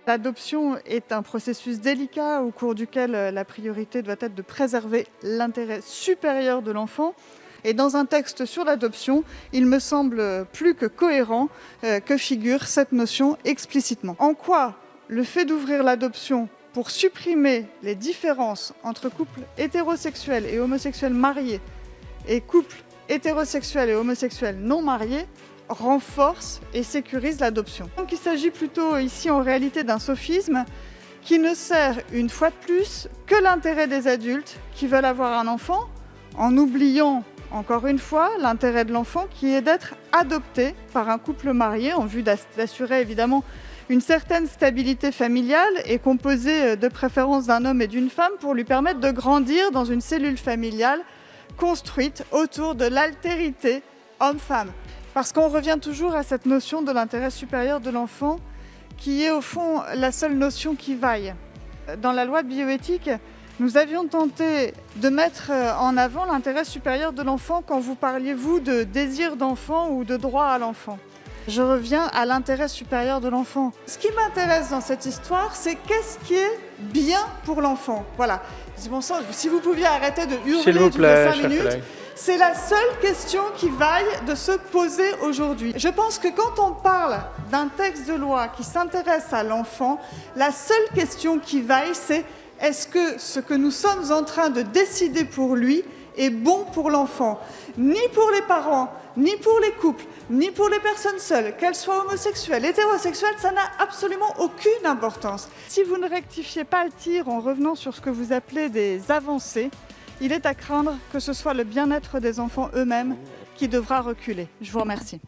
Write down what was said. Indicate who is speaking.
Speaker 1: L'adoption est un processus délicat au cours duquel la priorité doit être de préserver l'intérêt supérieur de l'enfant. Et dans un texte sur l'adoption, il me semble plus que cohérent que figure cette notion explicitement. En quoi le fait d'ouvrir l'adoption pour supprimer les différences entre couples hétérosexuels et homosexuels mariés et couples hétérosexuels et homosexuels non mariés renforce et sécurise l'adoption. Donc il s'agit plutôt ici en réalité d'un sophisme qui ne sert une fois de plus que l'intérêt des adultes qui veulent avoir un enfant, en oubliant encore une fois l'intérêt de l'enfant qui est d'être adopté par un couple marié en vue d'assurer évidemment une certaine stabilité familiale et composée de préférence d'un homme et d'une femme pour lui permettre de grandir dans une cellule familiale construite autour de l'altérité homme-femme. Parce qu'on revient toujours à cette notion de l'intérêt supérieur de l'enfant qui est au fond la seule notion qui vaille. Dans la loi de bioéthique, nous avions tenté de mettre en avant l'intérêt supérieur de l'enfant quand vous parliez, vous, de désir d'enfant ou de droit à l'enfant. Je reviens à l'intérêt supérieur de l'enfant. Ce qui m'intéresse dans cette histoire, c'est qu'est-ce qui est bien pour l'enfant. Voilà. Bon sang, si vous pouviez arrêter de hurler toutes les 5 minutes, c'est la seule question qui vaille de se poser aujourd'hui. Je pense que quand on parle d'un texte de loi qui s'intéresse à l'enfant, la seule question qui vaille, c'est est-ce que ce que nous sommes en train de décider pour lui est bon pour l'enfant? Ni pour les parents, ni pour les couples, ni pour les personnes seules, qu'elles soient homosexuelles, hétérosexuelles, ça n'a absolument aucune importance. Si vous ne rectifiez pas le tir en revenant sur ce que vous appelez des avancées, il est à craindre que ce soit le bien-être des enfants eux-mêmes qui devra reculer. Je vous remercie.